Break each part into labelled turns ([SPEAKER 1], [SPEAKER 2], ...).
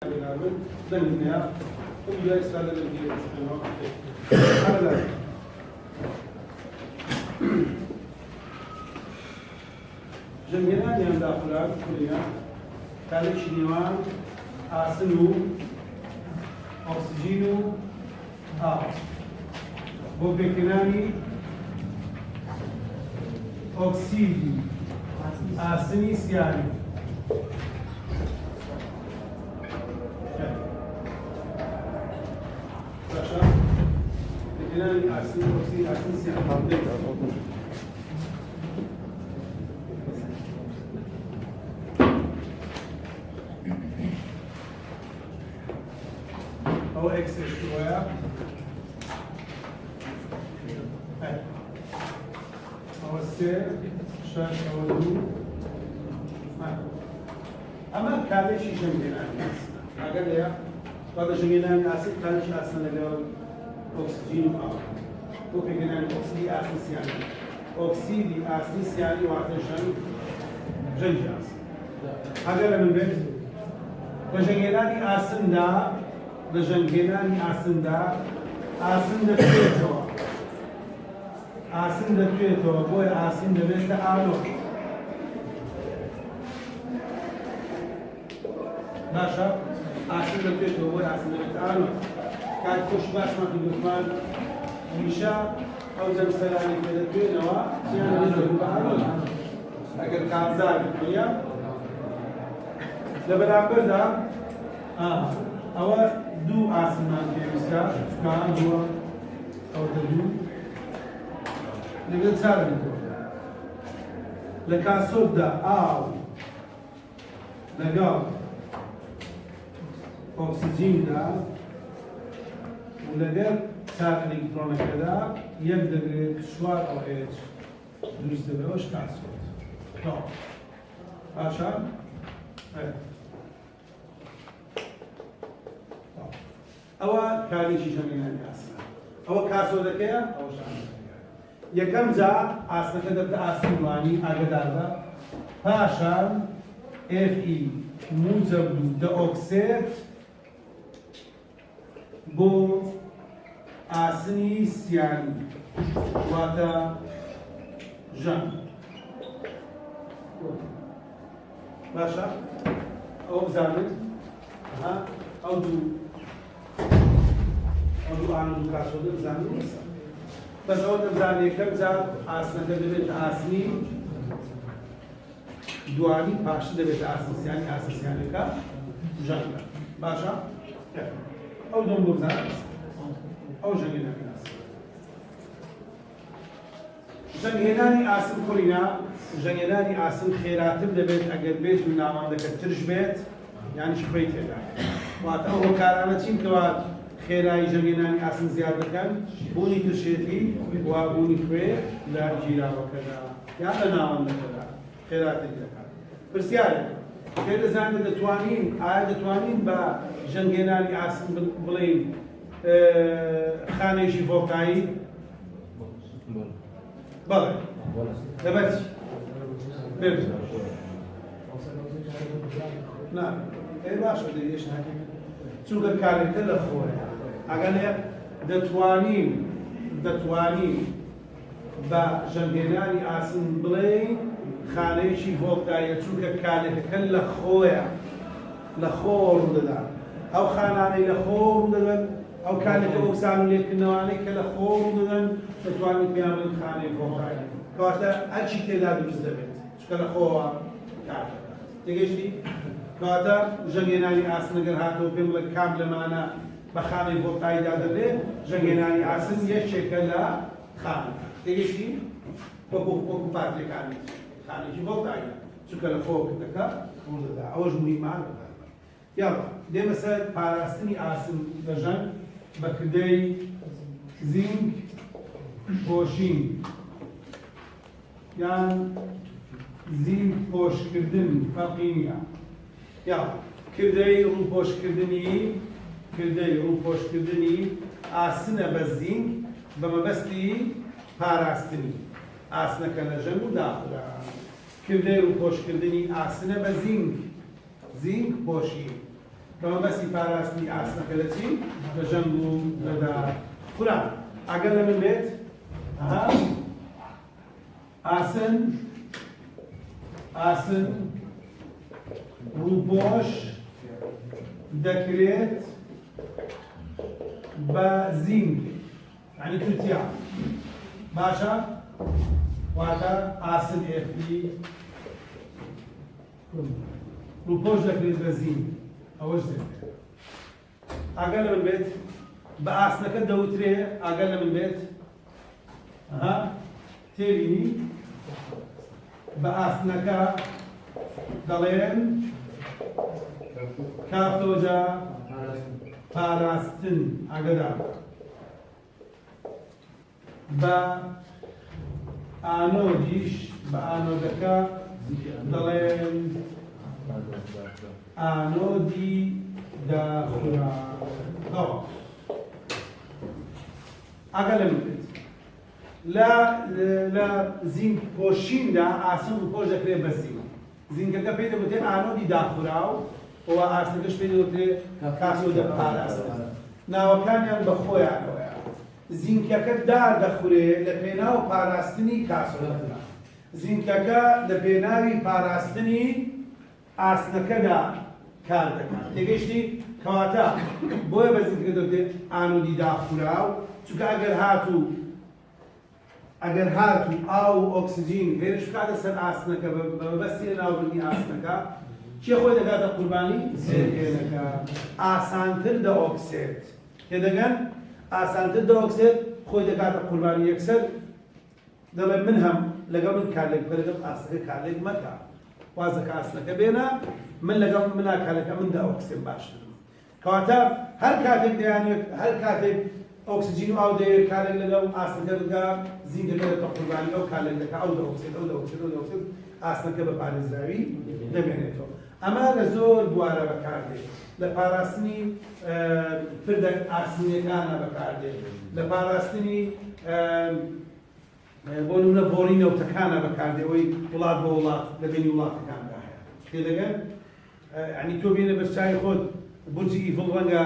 [SPEAKER 1] دنيا ويا استاذ الذي هذا جميعنا يوم داخلات كلنا كالش نيوان آسنو أكسجينو بوبكناني أكسيدي آسني سياني بوبكناني آسني أكسيدي آسني سياني أو إكس شوية أو السير شاش أو دو أما كالش جميلان أقول يا هذا جميلان أسيد كالش أصلا اللي أكسجين أو بيجينا أكسيد أسيد أكسيد أسيد وعطشان جنجاز أقول من بيت بجنجلاني أسندا بجنگێنانی ئاسندا ئاسن دەکرێتەوە ئاسن دەکرێتەوە بۆی ئاسن دەبێتە ئالۆ باشە ئاسن دەکرێتەوە بۆی ئاسن دەبێتە ئالۆ کات خۆش باسمان کردومان میشە ئەو جەمسەرانی پێ دەکرێنەوە چیان دەبێت بە ئالۆ ئەگەر کارزار بکرێ لە بەرامبەردا ئەوە دوو ئاسمان پێویستە چکان بووە ئەوە دوو لەگەڵ چارێکەوە لە کاسۆردا ئاو لەگەڵ ئۆکسیجیندا و لەگەڵ چار ئەلێکترۆنەکەدا یەک دەگرێت چوار ئۆئیچ دروست دەبێەوەش کاسۆرد باشە؟ ئەوە کارێکی ژەمێنانی ئاسنە ئەوە کاسۆدەکەیە ئەوە ژانەکەیە یەکەم جا ئاسنەکە دەبتە ئاسن دوانی ئاگدار بە پاشان FE موجب دەئۆکسێت بۆ ئاسنی سیانی واتە ژەم باشە ئەوە بزانێت ئەو دوو أو عن كاسود الزاني بس أول الزاني كم زاد أصلا دبيت أصلي دواني باش دبيت أساسياني كا جنگا باشا أو دم زاد أو جنگنا كناس جنگناني أصل كلنا جنگناني أصل خيراتم دبيت أجر بيت من نامان ذكر ترج بيت يعني شبيت هذا واتأو كارانة تيم كوات خێرایی ژەمێنانی ئاسن زیاد دەکەن بوونی ترشێتی وا بوونی کوێ لە جیراوەکەدا یا لە ناوەندەکەدا خێراتێکی دەکات پرسیارێک پێ دەزانێت دەتوانین ئایا دەتوانین بە ژەنگێنانی ئاسن بڵێین خانێکی ڤۆڵتایی بەڵێ دەبەت نا ئێ باشە دەیێش ناکەین چونکە کارێکە لە خۆیە ئەگەر دەتوانین بە ژەنگێنانی ئاسن بڵێین خانەیەکی ڤۆڵتاییە چونکە کارێکەکە لە خۆیە لە خۆ ڕوودەدات ئەو خانانەی لە خۆ ڕوودەدەن ئەو کارێکە ئۆکسان و لێکردنەوانەی کە لە خۆ ڕوودەدەن دەتوانین پێیان بڵێن خانەی ڤۆڵتایی کەواتە هەرچی تێدا دروست دەبێت چونکە لە خۆوە کار دەکات تێگەیشتی کەواتە ژەنگێنانی ئاسن ئەگەر هاتەوە پێم بڵێ کام لەمانە بە خانەی ڤۆڵتاییدا دەبێت ژەنگێنانی ئاسن یەکێکە لە خانەکە تێگەیشتی وەکو پارتێکانی خانێکی ڤۆڵتاییە چونکە لە خۆکردەکە ڕوودەدا ئەوەش موهیمە یاڵا دێمە سەر پاراستنی ئاسن لە ژەنگ بە کردەی زینک پۆشین یان زینک پۆشکردن فەرقی نییە یا کردەی ڕووپۆشکردنی ئاسنە بە زینک بە مەبەستی پاراستنی ئاسنەکە لە ژەنگ و داخرا کردەی ڕووپۆشکردنی ئاسنە بە زینک پۆشی کەمە بەسی پاراستنی ئاسنەکە لە چی؟ لە ژەنگ و لەدا خورا ئەگەر لە من بێت ئاسن ڕووپۆش دەکرێت بە زینگ یعنی توتیا باشە واتە ئاسن ئێفی ڕووپۆش دەکرێت بە زینگ ئەوەش دێت ئەگەر لە من بێت بە ئاسنەکە دەوترێ ئەگەر لە من بێت تێبینی بە ئاسنەکە دەڵێن کارتۆجا پاراستن ئەگەدا بە ئانۆدیش بە ئانۆدەکە دەڵێن ئانۆدی داخورا ئەگەر لە من بێت لە زینگ پۆشیندا ئاسن ڕووپۆش دەکرێت بە زینگ زینگەکە پێی دەوترێت ئانۆدی داخوراو ئەوە ئاسنەکەش پێی دەوترێت کاسۆدە پاراستن ناوەکانیان بە خۆیانەوەیە زینگەکە دار دەخورێت لە پێناو پاراستنی کاسۆدەکە زینگەکە لە پێناوی پاراستنی ئاسنەکەدا کار دەکات تێگەیشتی کەواتە بۆیە بە زینگەکە دەوترێت ئانۆدی داخوراو چونکە ئەگەر هاتوو ئاو و ئۆکسجین هێرش بکاتە سەر ئاسنەکە بەبەستی لە ناوبردنی ئاسنەکە چێ خۆی دەکاتە قوربانی زێرهێنەکە ئاسانتر دەئۆکسێت تێدەگەن ئاسانتر دەئۆکسێت خۆی دەکاتە قوربانی یەکسەر دەڵێ من هەم لەگەڵ من کارلێک لەگەڵ ئاسنەکە کارلێک مەکە وازەکە ئاسنەکە بێنە من لەگەڵ منا کارلەکە من دەئۆکسێت باشتر کەواتە هەر کاتێک دەیانوێت هەر کاتێک ئۆکسجین و ئاو دەیەوێت کارێک لەگەڵ ئاسنەکە بکە زیندەکە دەکە قوربانی ئەو کارێک دەکە ئەو دەئۆکسێت ئاسنەکە بە پارێزراوی دەمێنێتەوە ئەمە لە زۆر بوارە بەکاردێت لە پاراستنی پردە ئاسنیەکانە بەکاردێت لە پاراستنی بۆ نمونە بۆڕینەوتەکانە بەکاردێت ئەوەی وڵات بە وڵات لە بینی وڵاتەکاندا هەیە تێدەگەن یعنی تۆ بێنە بەرچاوی خۆت بورجی ئیفڵ ڕەنگە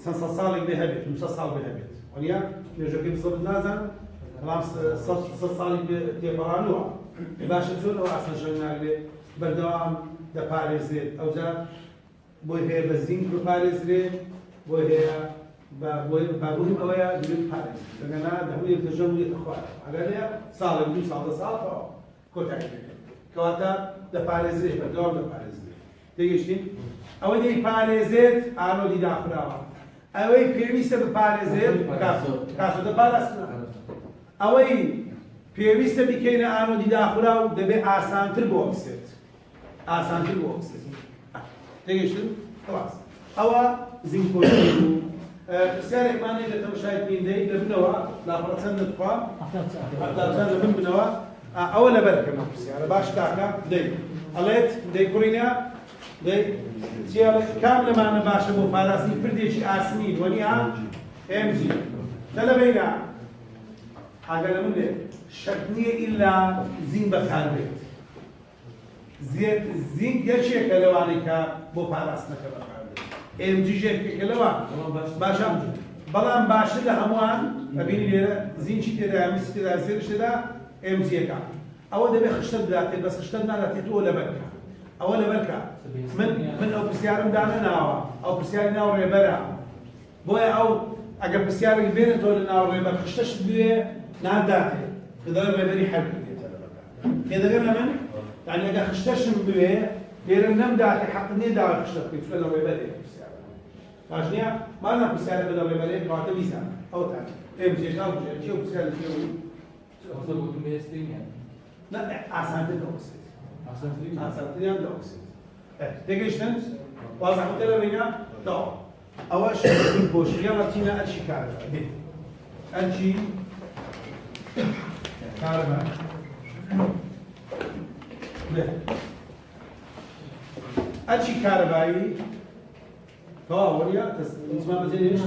[SPEAKER 1] چەند سە ساڵێک بێ هەبێت 200 ساڵ بێ هەبێت وەنیا نوێژەکەی بسەڵت نازان بەڵام 100 ساڵی تێپەڕانووە باشە چۆن ئەو ئاسنە ژەنگ ناگرێت بەردەوام دەپارێزرێت ئەوجا بۆی هەیە بە زینگ بپارێزرێت بۆی هەیە بابوویم ئەوەیە دوێت پارێز لەگەنا دەهوێت لە ژەنگ وێتە خوارد ئەگەر هەیە ساڵێک 2 ساڵ 10 ساڵ تەواو کۆتایی دەکەن کەواتە دەپارێزرێت بەردەوام دەپارێزرێت تێگەیشتین ئەوەی دەیپارێزێت ئانۆدی داخراوە ئەوەی پێویستە بپارێزێت کاسۆدە پاراستنە ئەوەی پێویستە بکەینە ئانۆدی داخراو دەبێت ئاسانتر بۆ ئۆکسێت ئاسانتر بۆ ئۆکسێت تێگەیشتن خلاص ئەوە زینگپۆشین و پرسیارێکمان هەیە لە تەماشای پێندەی لەبنەوە لاپەڕە چەندت خوا هەفتاچەند لەبن بنەوە ئەوە لەبەرکەمە پرسیارە باش کاکە دەی ئەڵێت دەی کوڕینە دەی کام لەمانە باشە بۆ پاراستنی پردێکی ئاسنی وەنیا ئێمجی تە لەبەینا ئەگەر لە من بێت شەک نییە ئیلا زین بەکاربێت زین یەکێکە لەوانەی کە بۆ پاراستنەکە بەکاربێت ئێمجیش یەکێکە لەوان باشە بەڵام باشتر لە هەمووان ئەبینی لێرە زینچی تێدا میسی تێدا سێرش تێدا ئێمجیەکە ئەوە دەبێت خشتە بداتێت بەس خشتە ناداتێتەوە لەبەرکە ئەوە لەبەرکە من ئەو پرسیارم دانەناوە ئەو پرسیاری ناو ڕێبەرە بۆیە ئەو ئەگەر پرسیارێک بێنێتەوە لە ناو ڕێبەر خشتەش بوێ ناداتێت دەڵێ ڕێبەری حەل بکرێتە لەبەرکە تێدەگەن لە من یعنی ئەگەر خشتەشم بوێ لێرە نەمداتێ حەق نییە داوای خشتە بکەیت چونکە لە ڕێبەرێک پرسیارە باش نییە مانە پرسیارەکە لە ڕێبەرێک کەواتە بیزان ئەو تا ئێمجێکا بژێت چێ و پرسیاری چێ نه ئاسانتر دەوەسێت ئاسانتریان دەوەسێت تێگەیشتن وازەحەتە لەبینە داوە ئەوەش بۆشیە ڕەتینە ئەرچی کارەبای ئەرچی کارەبای ئەرچی کارەبایی تەواو وەریا زمان بەجێنێش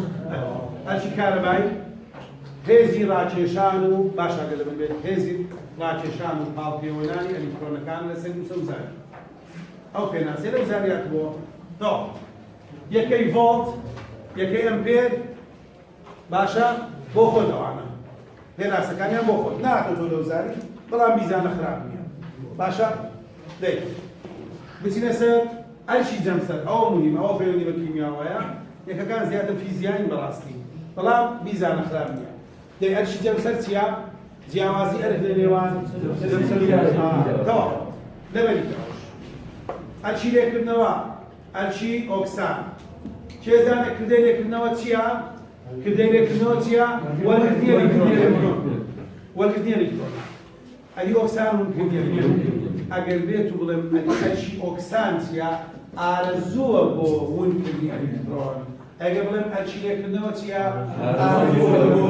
[SPEAKER 1] ئەرچی کارەبایی هێزی ڕاکێشان و باش ئەگەر لەبن بێت هێزی ڕاکێشان و پاڵپێوەنانی ئەلیکترۆنەکان لەسەر وسە وزاری ئەو پێناسێ لە وزاریات بۆ یەکەی ڤۆڵت یەکەی ئەمپێر باشە بۆ خۆت ئەوانە پێناسەکانیان بۆ خۆت ناتۆ تۆ لەوزاری بەڵام بیزانە خراپ نییە باشە دەی بچینە سەر ئەرشی جەمسەر ئەوە مهم ئەوە پەیوەندی بە کیمیاوەیە یەکەکان زیاتر فیزیایی بەڕاستی بەڵام بیزانە خراپ نییە دەی ئەرشی جەمسەر چییە؟ جیاوازی ئەرک لە نێوان تەواو لەبەری تەواوش ئەرچی لێکردنەوە ئەرچی ئۆکسان کێزانە کردەی لێکردنەوە چییە؟ کردەی لێکردنەوە چییە؟ وەرگرتنی ئەلکترۆن وەرگرتنی ئەلکترۆن ئەلی ئۆکسان وەرگرتنی ئەلکترۆن ئەگەر بێت و بڵێم ئەرچی ئۆکسان چییە؟ ئارەزووە بۆ وەرگرتنی ئەلکترۆن ئەگەر بڵێم ئەرچی لێکردنەوە چییە؟ ئارەزووە بۆ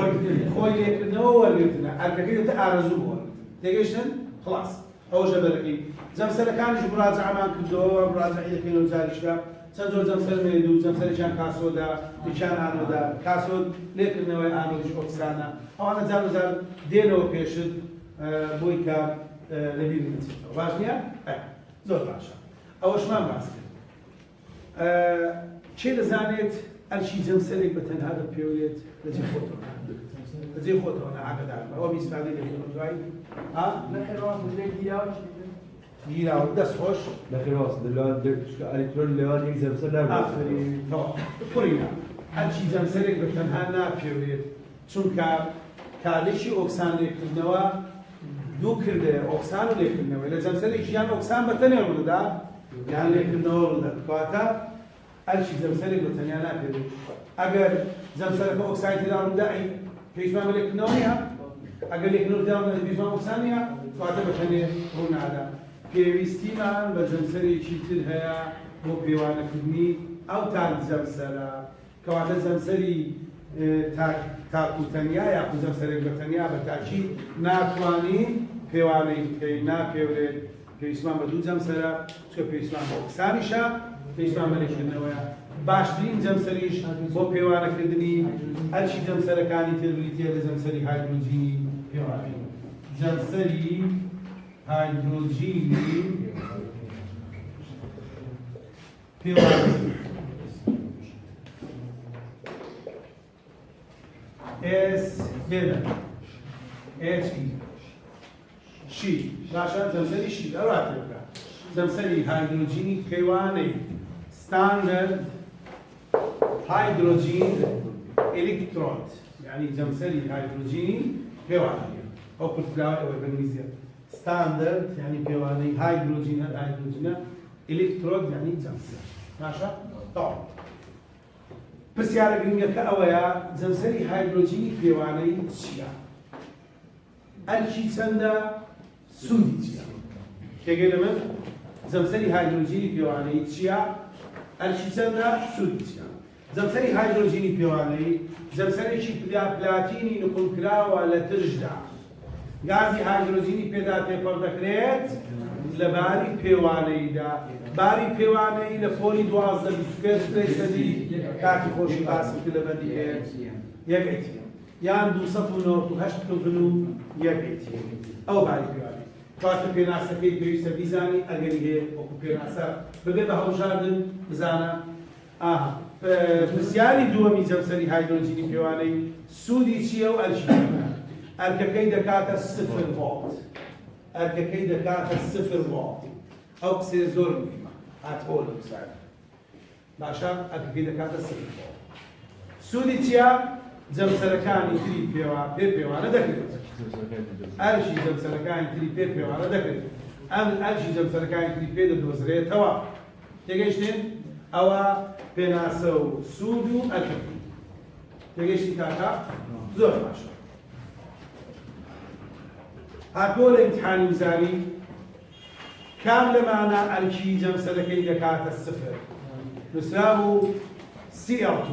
[SPEAKER 1] خۆی لێکردنەوە وەرگرتنە ئەرکەکەی دەتە ئارەزوو بۆ تێگەیشتن؟ خلاص ئەوەشە بەرەکەی جەمسەرەکانیش مراجعەمان کردەوە مراجعەی دەکەینەوە جاریشکە چەند جۆر جەمسەر مێرد و جەمسەرێکیان کاسۆدا دووچیان ئانۆدا کاسۆد لێکردنەوەی ئانۆدیش ئۆکسانە ئەوانە جار جار دێنەوە پێشت بۆی کە لەبیر بچێتەوە باش نییە؟ زۆر باشە ئەوەشمان باس کرد چێ دەزانێت ئەرشی جەمسەرێک بە تەنها دەپێوێت لەجێ خۆتەوە لەجێ خۆتەوە ئاگدار بە ئەوە بیستفادەی دەکەن دوای گیراوە دەست خۆش
[SPEAKER 2] لەخێراست ئەلکترۆن لێوان یەک جەمسەر
[SPEAKER 1] ئافرین پڕینە ئەرشی جەمسەرێک بە تەنها ناپێوێت چونکە کارێکی ئۆکسان لێکردنەوە دوو کردەیە ئۆکسان و لێکردنەوە لە جەمسەرێکی یان ئۆکسان بە تەنێ ڕوودا یان لێکردنەوە ڕوودا کەواتە ئەرشی جەمسەرێک بە تەنیا ناپێوێت ئەگەر جەمسەرەکە ئۆکسای تێدا ڕوودا پێشمان بە لێکردنەوە نییە ئەگەر لێکردنەوە تێدا ڕوودا پێشمان ئۆکسان نییە کەواتە بە تەنێ ڕوو نادا پێویستیمان بە جەمسەرێکی تر هەیە بۆ پێوانەکردنی ئەو تاک جەمسەرە کەواتە جەمسەری تاکوتەنیا یاخود جەمسەرێک بە تەنیا بە تاکی ناتوانین پێوانەی بکەین ناپێورێت پێویستمان بە دوو جەمسەرە چکە پێویستمان بە ئۆکسانیشە پێویستمان بە لێکردنەوەیە باشترین جەمسەریش بۆ پێوانەکردنی ئەرچی جەمسەرەکانی تر بریتیە لە جەمسەری هایدرۆجینی پێوانەی جەمسەری هایدرۆجینی پێوانەی S بێنە H شی باشە جەمسەری شی ئەوڕاتێ بکە جەمسەری هایدرۆجینی پێوانەی ستاندەرد هایدرۆجین ئێلکترۆد یعنی جەمسەری هایدرۆجینی پێوانەیە ئەو پرتگاوی ئەوەی بەنگلیزیە ستاندەرد یعنی پێوانەی هایدرۆجینە هایدرۆجینە ئێلکترۆد یعنی جەمسەر باشە تەواو پرسیارە گرنگەکە ئەوەیە جەمسەری هایدرۆجینی پێوانەی چییە؟ ئەرکی چەندە؟ سوودی چییە؟ تێگەی لەمە جەمسەری هایدرۆجینی پێوانەی چییە؟ ئەرکی چەندە؟ سوودی چییە؟ جەمسەری هایدرۆجینی پێوانەی جەمسەرێکی پلاتینی نقولکراوە لە ترشدا گازی هایدرۆجینی پێدا تێپەڕ دەکرێت لە باری پێوانەیدا باری پێوانەی لە فۆری 12 کاتی خۆشی باسی لە بەندی یەک ئەتیەم یان 298 کەوتن و یەک ئەتیەم ئەو باری پێوانەی کاتە پێناسەکەی پێویستە بیزانی ئەگەری هەیە وەکو پێناسە ببێ بە هەڵبژاردن بزانە پرسیاری دووەمی جەمسەری هایدرۆجینی پێوانەی سوودی چییە و ئەرکی ئەرکەکەی دەکاتە 0 ڤۆڵت ئەرکەکەی دەکاتە 0 ڤۆڵت ئەو قسێ زۆر مهمە هاتبۆ لە بزانێت باشە ئەرکەکەی دەکاتە 0 ڤۆڵت سوودی چییە؟ جەمسەرەکانی تری پێوانە دەکرێت ئەرشی جەمسەرەکانی تری پێوانە دەکرێت ئەم ئەرشی جەمسەرەکانی تری پێ دەدۆزرێتەوە تێگەیشتین؟ ئەوە پێناسە و سوود و ئەرکەکەی تێگەیشتی کاکە؟ زۆر باشە هاتۆ لە ئیمتحانی وزاری کام لەمانە ئەرکی جەمسەرەکەی دەکاتە 0 نووسرابوو Cl2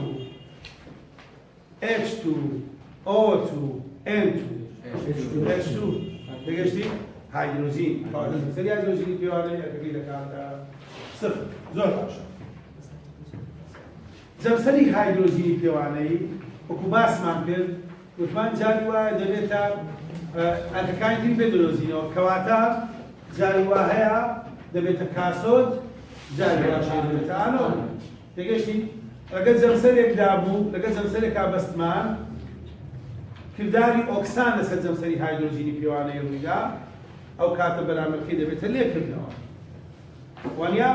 [SPEAKER 1] H2 O2 N2 H2 تێگەیشتی؟ هایدرۆجین جەمسەری هایدرۆجینی پێوانەی ئەرکەکەی دەکاتە 0 زۆر باشە جەمسەری هایدرۆجینی پێوانەی وەکو باسمان کرد وتمان جاری وایە دەبێتە ئەرکەکانی تری بێدۆزینەوە کەواتە جاری وا هەیە دەبێتە کاسۆد جاری واشەیە دەبێتە ئانۆد تێگەشتی لەگەڵ جەمسەرێکدا بوو لەگەڵ جەمسەرێکا بەستمان کردداری ئۆکسان لەسەر جەمسەری هایدرۆژینی پێوانەیە ڕوویدا ئەو کاتە بەرامبەرەکەی دەبێتە لێکردنەوە وانە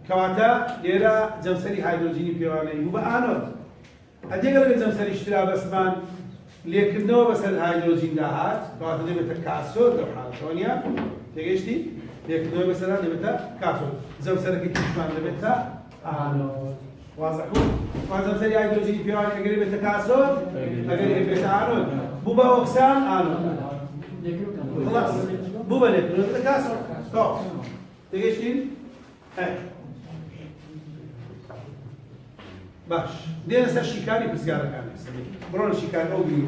[SPEAKER 1] کەواتە لێرە جەمسەری هایدرۆژینی پێوانەی بوو بە ئانۆد ئەدێگە لەگەڵ جەمسەری شترا بەستمان لێکردنەوە بەسەر هایدرۆژین داهات کەواتە دەبێتە کاسۆد لەو حاڵەتەوە تێگەشتی لێکردنەوە بەسەرا دەبێتە کاسۆد جەمسەرەکەی تیشمان دەبێتە ئانۆد واضح بوو جەمسەری هایدرۆژینی پێوانەی ئەگەر بێتە کاسۆد ئەگەر بێتە ئانۆد بوو بە ئۆکسان ئانۆد خلاص بوو بە لێکردنەوە بێتە کاسۆد ستۆپ تێگەشتین باش دێنە سەر شیکاری پرسیارەکان بڕۆن شیکار ئەو بین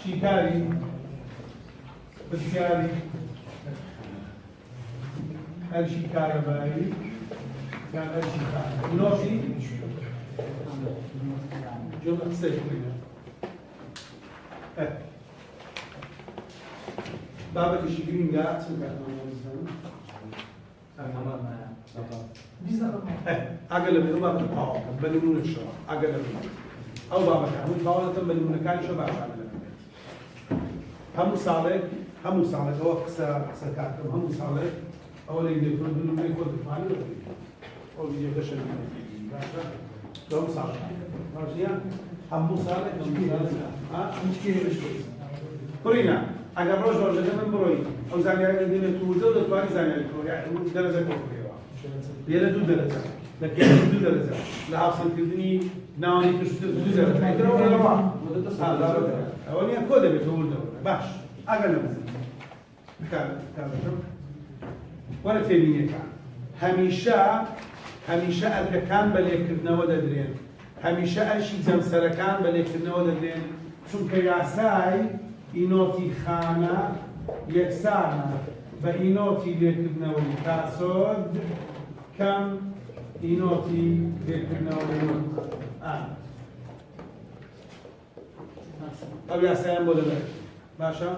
[SPEAKER 1] شیکاری پرسیاری هەر شیکارە بایی یان هەر شیکار نۆشی جملە قسەی بینە بابەتێکی گرینگە چەند کاتمان ئەگەر لە بێ پاوە بە نمونەشەوە ئەگەر لە ئەو بابەتە هەموو پاوەتم بە نمونەکانیشە باشانە لەبێت هەموو ساڵێک ئەوە قسە کاتم هەموو ساڵێک ئەوە لە دێتۆ بنمونەی خۆ دەتوانێت ئەو ڤیدیۆکەشە باشە هەموو ساڵێک باشە هەموو ساڵێک کوڕینە ئەگەر ڕۆژ ڕۆژەکە من بڕۆی ئەو زانیاری دێنێت تووردە و دەتوانی زانیاری دەرەجە کۆکڕێەوە لێرە دوو دەرەجە لە کێشە دوو دەرەجە لە هاوسەنگکردنی ناوانی کشتر دوو دەرەجە ئەوە نییە کۆ دەبێت وردەوە باش ئەگەر نەبزن وەرە فێمینەکان هەمیشە ئەرکەکان بە لێکردنەوە دەدرێن هەمیشە ئەرشی جەمسەرەکان بە لێکردنەوە دەدرێن چونکە یاسای ئینۆتی خانە یەکسانە بە ئینۆتی لێکردنەوەی کاسۆد کەم ئینۆتی لێکردنەوەی ئەو یاسایان بۆ دەبێت باشە؟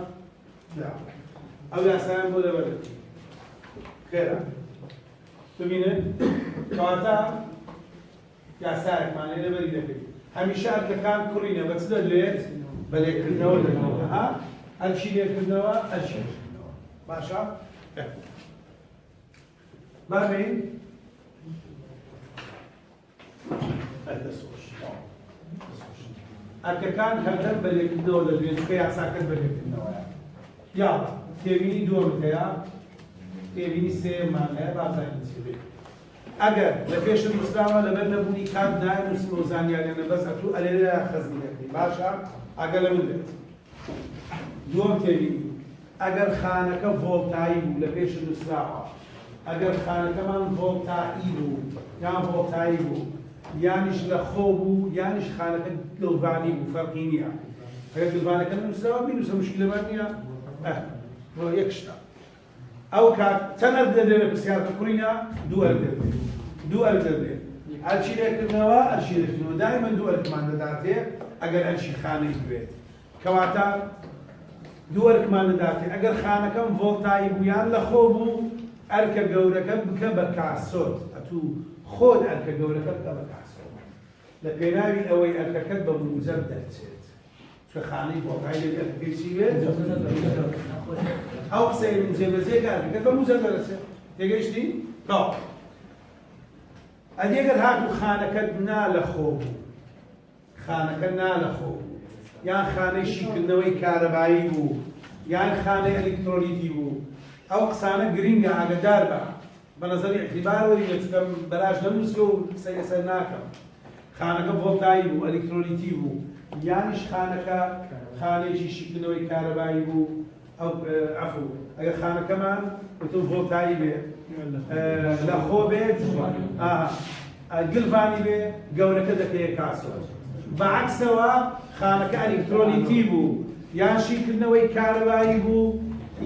[SPEAKER 1] ئەو یاسایان بۆ دەبێت خێرە ببینن کەواتە یاسایەکمان لێرەبەری دەکەیت هەمیشە ئەرکەکان کوڕینە بە چ دەدرێت بە لێکردنەوە دەدرێت ئەرچی لێکردنەوە ئەرچی لێکردنەوە باشە؟ بابین ئەرکەکان هەردەم بە لێکردنەوە دەدرێت کە یاساکەت بە لێکردنەوەیە یاڵە تێبینی دووەمەکەیە تێبینی سێمان هەیە بازانین چی بێت ئەگەر لە پێشم نووسراوە لەبەر نەبوونی کات نایە زانیاریانە بەس ئەتوو ئەلێرە خەزمی دەکەی باشە ئەگەر لە من بێت دووەم تێبینی ئەگەر خانەکە ڤۆڵتایی بوو لە پێشم نووسراوە ئەگەر خانەکەمان ڤۆڵتایی بوو یان ڤۆڵتایی بوو یانیش لە خۆ بوو یانیش خانەکە گڵڤانی بوو فەرقی نییە ئەگەر گڵڤانەکە نووسراوە بینوسە موشکیلەمان نییە یەک شتە ئەو کات چەند ئەرک دەدرێت لە پرسیارەکە کوڕینە دوو ئەرک دەدرێت دوو ئەرک دەدرێت ئەرچی لێکردنەوە ئەرچی لێکردنەوە دایمەن دوو ئەرکمان دەداتێ ئەگەر ئەرچی خانەی بێت کەواتە دوو ئەرکمان دەداتێ ئەگەر خانەکەم ڤۆڵتایی بوو یان لە خۆ بوو ئەرکە گەورەکە بکە بە کاسۆت ئەتوو خۆت ئەرکە گەورەکە بکە بە کاسۆت لە پێناوی ئەوەی ئەرکەکەت بە موزەر دەرچێت چکە خانەی ڤۆڵتایی لێت ئەرکەکەی چی بێت ئەو قسەی من جێبەجێکە ئەرکەکەت بە موزەر دەرچێت تێگەیشتی؟ تاو ئەدێگەر هاتوو خانەکەت نا لە خۆ بوو خانەکە نا لە خۆ بوو یان خانەی شیکردنەوەی کارەبایی بوو یان خانەی ئەلکترۆلیتی بوو ئەو قسانە گرینگە ئاگدار بە بە نەزەری اعتیبار وەرینە چونکە بەراژ نەنووسکە و قسەی لەسەر ناکەم خانەکە ڤۆڵتایی بوو ئەلکترۆلیتی بوو یانیش خانەکە خانەیەکی شیکردنەوەی کارەبایی بوو ئەو عەفو ئەگەر خانەکەمان وتم ڤۆڵتایی بێ لە خۆ بێت گڵڤانی بێ گەورەکە دەکەیە کاسۆت بەعەکسەوە خانەکە ئەلکترۆلیتی بوو یان شیکردنەوەی کارەبایی بوو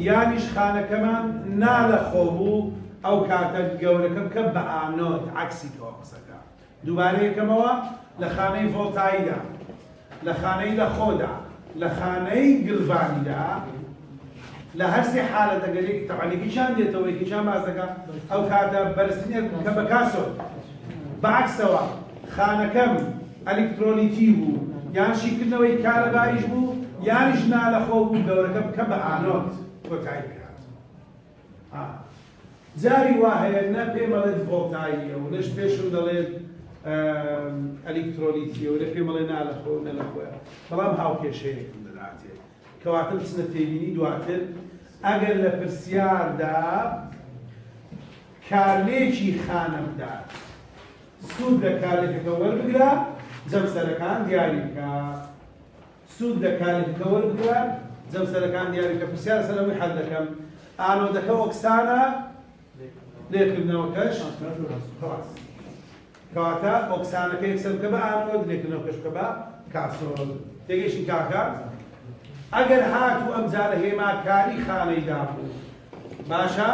[SPEAKER 1] یانیش خانەکەمان نا لە خۆ بوو ئەو کاتە گەورەکە بکە بە ئانۆد عەکسی تەوە قسەکە دووبارە یەکەمەوە لە خانەی ڤۆڵتاییدا لە خانەی لە خۆدا لە خانەی گڵڤانیدا لە هەرسێ حالەت ئەگەرێکی تەعالیکیشان دێتەوە یەکیشان باز دەکا ئەو کاتە بەرزترین کە بە کاسۆ بەعکسەوە خانەکەم ئەلکترۆنیکی بوو یان شیکردنەوەی کارەبایش بوو یانیش نالەخۆ بوو گەورەکە بکە بە ئانۆت کۆتایی بکات جاری وا هەیە نە پێم ئەڵێت ڤۆڵتاییە و نەش پێشم دەڵێت ئەلکترۆنیتیە و لە پێم ئەڵێ نالەخۆ و نەلەخۆیە بەڵام هاوکێشەیەکم دەداتێت کەواتە بچنە تێبینی دواتر ئەگەر لە پرسیاردا کارلێکی خانە بدات سوود لە کارلێکەکە وەربگرا جەمسەرەکان دیاری بکە سوود لە کارلێکەکە وەربگرا جەمسەرەکان دیاری بکە پرسیار سەرەوەی حەل دەکەم ئانۆدەکە ئۆکسانە لێکردنەوەکەش کەواتە ئۆکسانەکە یەکسەر بکە بە ئانۆد لێکردنەوەکەش بکە بە کاسۆل تێگەیشتین کاکە ئەگەر هاتوو ئەمجارە هێماکاری خانەیدا بوو باشە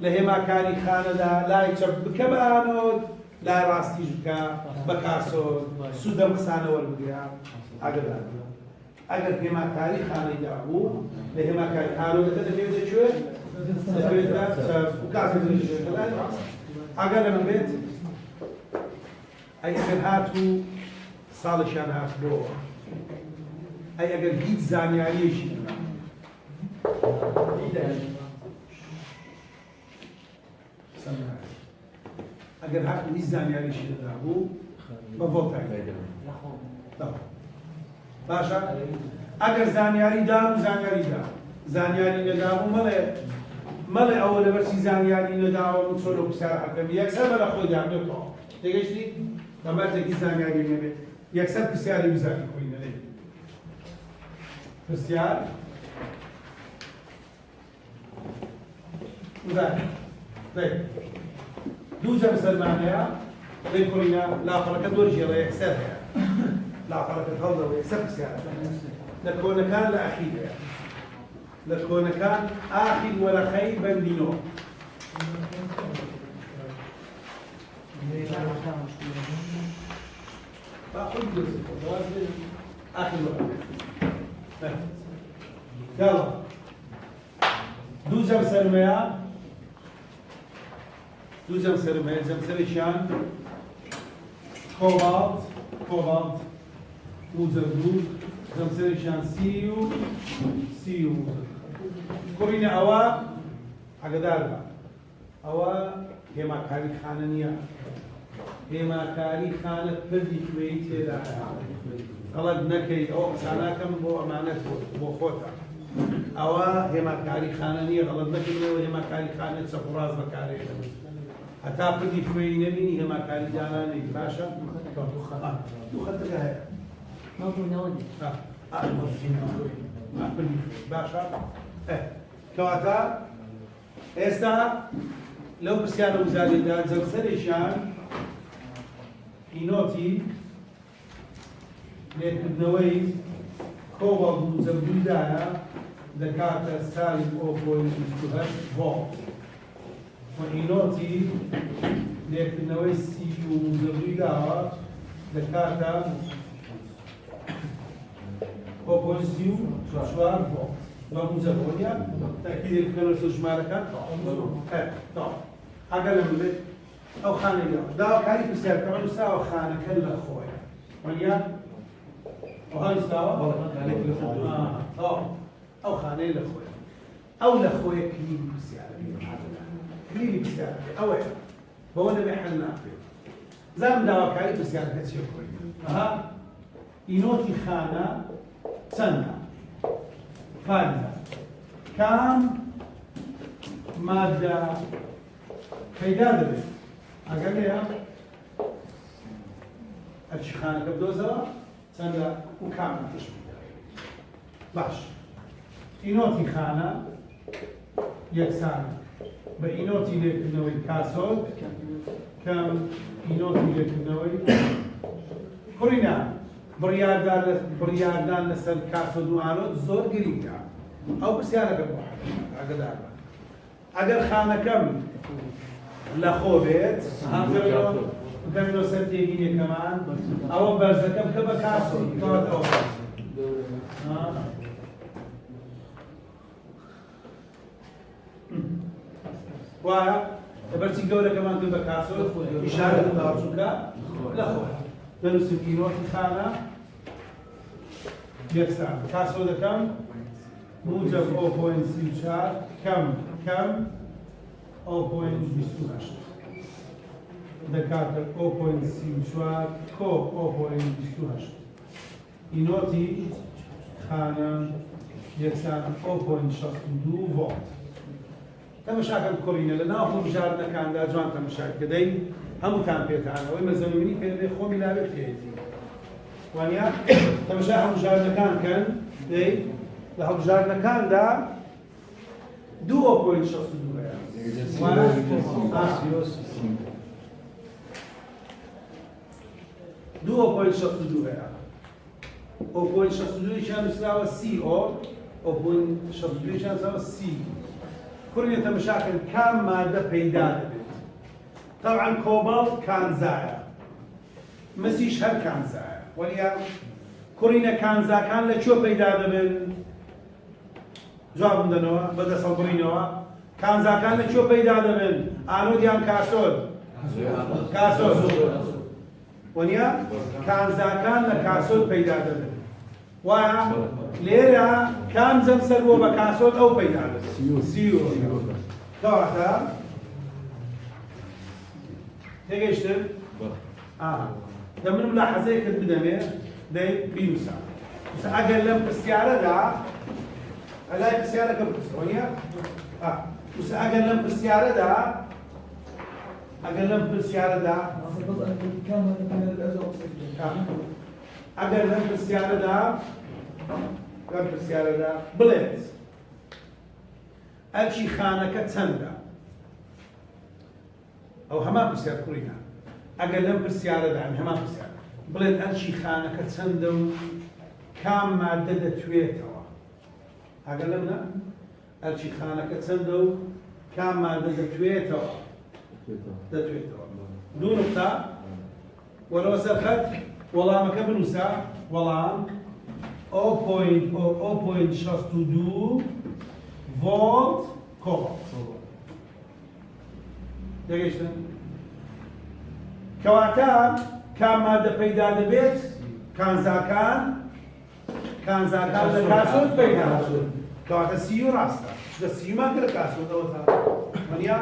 [SPEAKER 1] لە هێماکاری خانەدا لای چەپ بکە بە ئانۆد لای ڕاستیش بکە بە کاسۆل سوودە قسانە وەربگرا ئەگەر هێماکاری خانەیدا بوو لە هێماکاری ئانۆدەکە دەبێت دەچێت ئەگەر لەمە بێت ئەی ئەگەر هاتوو ساڵشیان هات بۆ ئەی ئەگەر هیچ زانیاریەشی ئەگەر هاتوو هیچ زانیاریشی نەدا بوو بە ڤۆڵتای باشە ئەگەر زانیاری دام و زانیاری دام زانیاری نەدابوو مەڵێ ئەوە لەبەرچی زانیاری نەداوە و چۆن لە پرسیار حەکەمی یەکسەر بە لە خۆی دامێتەوە تێگەیشتی بەمەردێکی زانیاری نەبێت یەکسەر پرسیاری وزاری خۆی نەدەیت پرسیار وزاری دوو جەمسەرمانەیە لەی کۆینە لاپەڕەکە دۆرژێڵە یەکسەر هەیە لاپەڕەکە هەڵدەوە یەکسەر پرسیارە لە کۆنەکان لە ئەخیر هەیە لە کۆنەکان ئاخیر وەرەقەی بەندینەوە آخر وەرەقە يلا دوو جەمسەرمەیە دوو جەمسەرمەیە جەمسەرێکیان کۆباڵت و زەردوو جەمسەرێکیان سی و کوڕینە ئەوە ئەگەدار بە ئەوە هێماکاری خانە نییە هێماکاری خانە پردی کوێی تێدایە غەڵەت نەکەیت ئەوە قساناکەم بۆ ئەمانەت بۆ خۆتە ئەوە هێماکاری خانە نییە غەڵەت نەکەیتەوە هێماکاری خانە چەپ و ڕاست بەکارێنن هەتا پردی کوێی نەبینی هێماکاری دانانەی باشە دوو خەتەکە هەیە باشە کەواتە ئێستا لەو پرسیارە وزاریدا جەمسەرێکیان ئینۆتی لێکردنەوەی کۆبەڵ و زەردوودایە دەکاتە سالی 0.28 ڤۆڵت و ئینۆتی لێکردنەوەی سی و زەردووداوە دەکاتە 0.34 ڤۆڵت وموزەبۆنیان تاکیدێک بکەنەوە سەر ژمارەکان ئەگەر لەم بێت ئەو خانەیەوە داواکاری پرسیارەکەمان وستا ئەو خانەکە لە خۆیە وەنیا ئەوها وستاوە ئەو خانەیە لە خۆیە ئەو لە خۆیە کلیلی پرسیارەکە کلیلی پرسیارەکە ئەوەیە بەوە دەبێ حەل ناکرێت زانم داواکاری پرسیارەکە چێ بکۆین ئینۆتی خانە چەندە فارزة كم مادة پیدا دەبێت ئەگەر لێە ئەچی خانەکە بدۆزەوە چەندە و کامەکەش باش ئینۆتی خانە یەکسانە بە ئینۆتی لێکردنەوەی کاسۆل کەم ئینۆتی لێکردنەوەی کوڕینە بڕیاردان لەسەر کاسۆل و ئانۆت زۆر گرینگە ئەو پرسیارەکە بۆ ئەگەدار بە ئەگەر خانەکەم لە خۆ بێت بکەمەوە سەر تێگینێکەمان ئەوە بەرزەکەم کە بە کاسۆل وایە بەرچی گەورەکەمان کرد بە کاسۆل ئیشارەت داچووکە لە خۆ دەنووسم ئینۆتی خانە یەکسان کاسۆل دەکەم موجب 0.34 کەم 0.28 دەکاتە 0.34 کۆ 0.28 ئینۆتی خانە یەکسان 0.62 ڤۆڵت تەمەشاکەم کوڕینە لە ناو هەڵبژاردنەکاندا جوان تەمەشاکە دەی هەمووتان پێتانە ئەوەی مەزەمینی پێ خۆمی لاوێت پێێتی وانیا تەمەشا هەڵبژاردنەکان کەن دەی لە هەڵبژاردنەکاندا 2.62 هەیە دو پوینت شصت و دو هەیە ئەو پوینت شصت و دوویشیان نووسراوە CO ئەو پوینت شصت و دوویشیان نووسراوە C کوڕینە تەمەشاکەن کام مادە پەیدا دەبێت طبعا کۆباڵت کانزایە مەسیش هەر کانزایە وەریا کوڕینە کانزاکان لەکوێ پەیدا دەبن جواب بدەنەوە بەدەسەڵبڕینەوە کانزاکان لەکوێ پەیدا دەبن ئانۆدیان کاسۆل کاسۆل وەنیا کانزاکان لە کاسۆل پەیدا دەبن وایە لێرە کام جەم سەروە بە کاسۆل ئەو پەیدا دەبن سیۆ کەواتە تێگەیشتن دەمن لە حەزەیەکت بدەمێ دەی بینوسە ئەگەر لەم پرسیارەدا ئەلای پرسیارەکە بپرسە وەنیا ئەگەر لەم پرسیارەدا ئەگەر لەم پرسیارەدا ئەگەر لەم پرسیارەدا بڵێت ئەرکی خانەکە چەندە ئەو هەمان پرسیار کوڕینە ئەگەر لەم پرسیارەدا هەمان پرسیار بڵێت ئەرکی خانەکە چەندە و کام مادە دەتوێتەوە ئەگەر لەم نا ئەرکی خانەکە چەندە و کام مادە دەتوێتەوە دوو نقطە وەرەوە سەر خەت وەڵامەکە بنووسە وەڵام 0.62 ڤۆڵت کۆڤۆڵت دەگەیشتن کەواتە کام مادە پەیدا دەبێت کانزاکان لە کاسۆل پەیدا دەبێت کەواتە سیو ڕاستە چکە سیومان کرد کاسۆلەوە تا وەنیا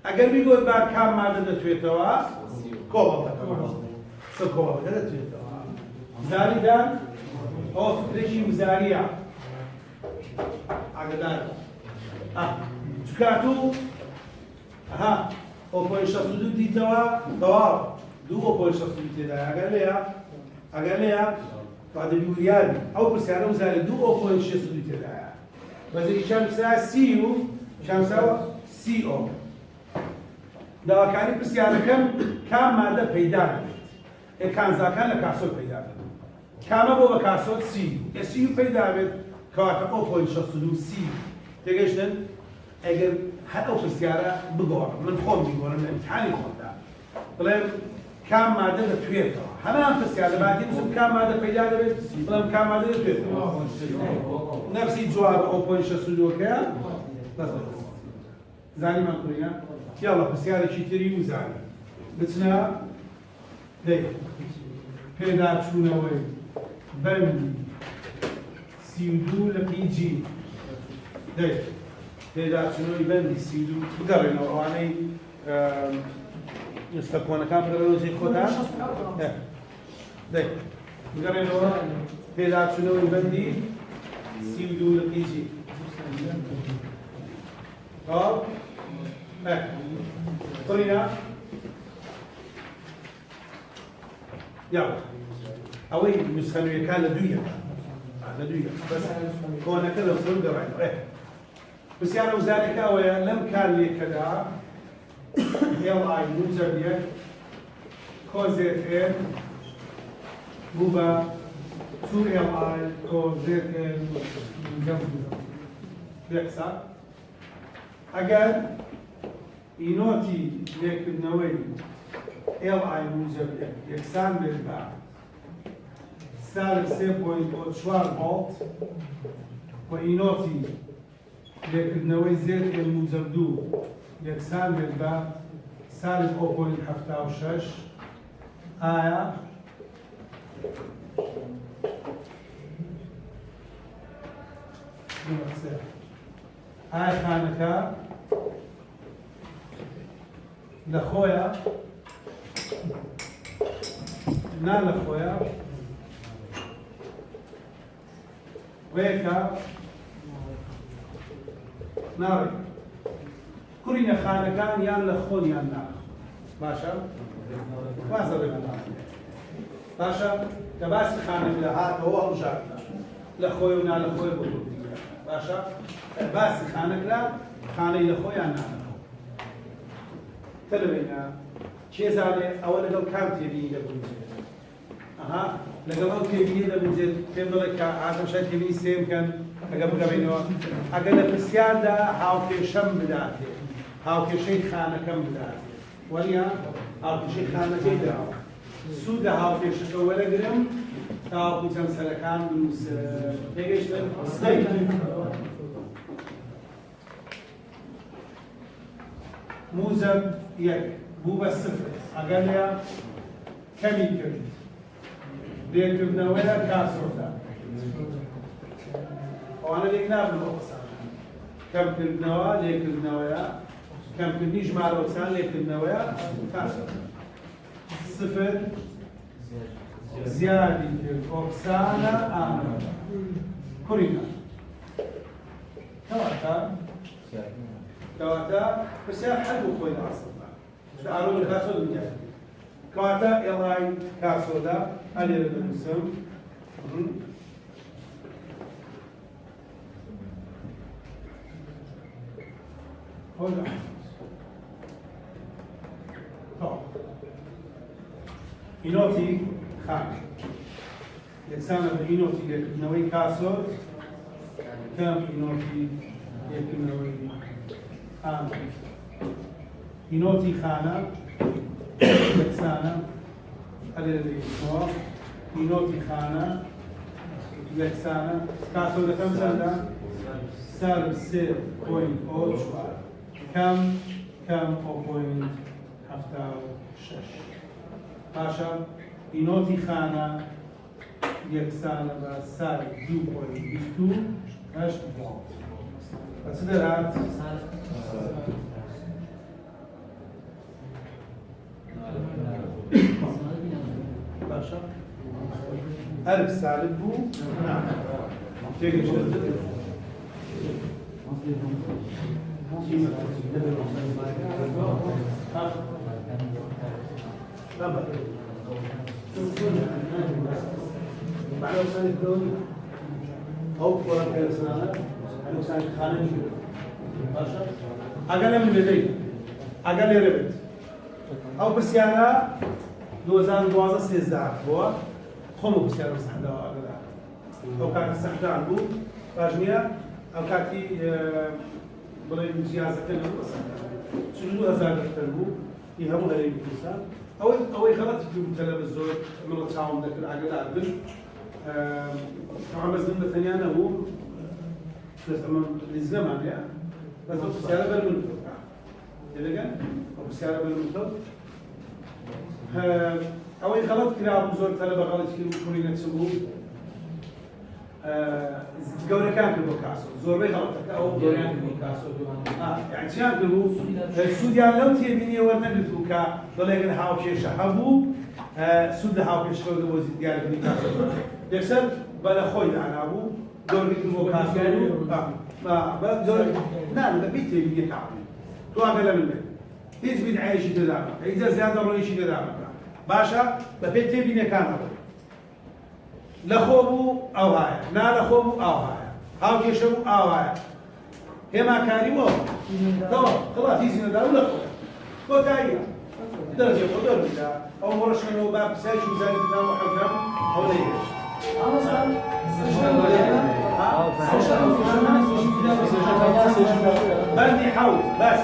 [SPEAKER 1] ئەگەر بیگۆت با کام مادە دەتوێتەوە کۆڤۆڵتەکە کۆڤۆڵتەکە دەتوێتەوە زاریدان ئەوە فکرێکی وزاریە ئاگدار چکاتوو ئەها 0.62 دیتەوە تەواو 2.62 تێدا ئەگەر لێیە دەبی وریابی ئەو پرسیارە وزارە 2.62 تێدایە بەزێکی شامسا سی و شامساوە CO داواکانی پرسیارەکەم کام مادە پەیدا دەبێت کانزاکان لە کاسۆل پەیدا دەبێت کامە بۆ بە کاسۆل سی پەیدا بێت کەواتە 0.62 تێگەیشتن ئەگەر هەر ئەو پرسیارە بگۆڕم من خۆم بیگۆڕم لە ئیمتحانی خۆمدا بڵێم کام مادە دەتوێتەوە هەمان پرسیار لە باتی بزم کام مادە پەیدا دەبێت بڵێم کام مادە دەتوێتەوە نەفسی جواب 0.62کەیە زانیمان کوڕینە یاڵە پرسیارێکی تری وزانی بچنە دەی پێداچوونەوەی بەندی 32 لە پیجی دەی پێداچوونەوەی بەندی 32 بگەڕێنەوە ئەوانەی ئێستا کۆنەکان بگەڕێنەوە خۆدا دەی بگەڕێنەوە پێداچوونەوەی بەندی 32 لە پیجی قڕینا یاڵە ئەوەی نوسخەنوێیەکان لە دوویە بەس کۆنەکە لە سڵ گەڕێنەوە پرسیارە وزارێکە ئەوەیە لەم کار لێکەدا LI موجب یەک کۆزێت بوو بە 2LI کۆزێت یەکسا ئەگەر ئینۆتی لێکردنەوەی LI موجب یەکسان بێت بە سالب 3.4 ڤۆڵت و ئینۆتی لێکردنەوەی ZL موجب 2 یەکسان بێت بە سالب 0.76 ئایا ئایا خانەکە لە خۆیە نا لە خۆیە وەیەکە ناڕێ کوڕینە خانەکان یان لە خۆن یان نا باشە وازە بێنە باشە کە باسی خانێک لە هاتەوە ئەو ژاتە لە خۆی و نا لە خۆی بۆ باشە باسی خانێک لە خانەی لە خۆیان نا لە خۆ تەلەبێنە چێزانێ ئەوە لەگەڵ کام تێبینی دەبووجێت ئەها لەگەڵ ئەو تێبینی دەبووجێت پێم دەڵێ کە ئازمشای تێبینی سێ بکەن ئەگە بگەڕێنەوە ئەگەر لە پرسیاردا هاوکێشەم بداتێ هاوکێشەی خانەکەم بداتێ وەریە هاوکێشەی خانەکەی داوە سوودە هاوکێشەکە وەرەگرم تاوەکو چەند سەرەکان بنووسە پێگەیشتن سەی موزەم یەک بوو بە سفر ئەگەر لێ کەمی کرد لێکردنەوەیە کاسۆدا ئەوانە لێک نابن بۆ قسان کەمکردنەوە لێکردنەوەیە کەمکردنی ژمارە قسان لێکردنەوەیە کاسۆدا سفر زیادی کرد ئۆکسانە ئامەوە کوڕینە کەواتە پرسیار هەر بوو خۆی لە ئاسڵدا ئارۆ کاسۆ دنیا کەواتە ئێڵای کاسۆدا ئەلێرە دەنووسم ئینۆتی خان یەکسانە بە ئینۆتی لێکردنەوەی کاسۆت کەم ئینۆتی لێکردنەوەی ئام ئینۆتی خانە یەکسانە ئەلێرە دەیکەوە ئینۆتی خانە یەکسانە کاسۆدەکەم چەندە؟ سالب 3.04 کەم 0.76 باشە ئینۆتی خانە یەکسانە بە سالب 2.28 بە چ دەرات؟ باشە ئەلف سالب بوو تێگەیشتن ئەگەر لەم لێدەی ئەگەر لێرە بێت ئەو پرسیارە 2012 سێزدار بووە خۆم پرسیارە سەحداوە ئەگەدا ئەو کاتی سەحدار بوو باش نییە ئەو کاتی بڵێن جیازەکە لە چون 2000 دەفتەر بوو ئی هەموو هەرێمی کوردستان ئەوەی غەڵەتی کردوتە بە زۆر منڵ چاوم دەکرد ئاگدار بن بەزم بە تەنیا نەبوو ئەمە لیزنەمان هەیە بەس ئەو پرسیارە بەر من دەگەن ئەو پرسیارە بەر من ئەوەی غەڵەت کرابوو زۆر تەلە بە غەڵەتی کرد و کوڕینە چ بوو گەورەکان کرد بۆ کاسۆ زۆربەی غەڵەتەکە ئەو گەوریان کرد بۆ کاسۆ یعنی چیان کرد بوو سوودیان لەو تێبینیە وەرنەگرت بوو کە دەڵێگەن هاوکێشە هەبوو سوود لە هاوکێشەکە بۆ دیارکردنی کاسۆ یەکسەر بە لە خۆی دانابوو گەورەی کرد بۆ کاسۆ نان بەبێت تێبینیەکە تو ئەگەر لە من بێت هیچ بیدعەیەشی تێدا مەکە هیچ زیادە ڕۆیشی تێدا مەکە باشە بەپێی تێبینیەکان هەبوو لە خۆ بوو ئەو هایە نا لە خۆ بوو ئەو هایە هاوکێشە بوو ئەو هایە هێماکاری بۆ تەواو خلاص هیچ نەدا و لە خۆ کۆتاییە دەرجێ بۆ دەرمیدا ئەو ڕۆژکەنەوە با پرسیارێکی وزاری بدا و حەکەم ئەو دەیهێشت بەندی حەوت بەس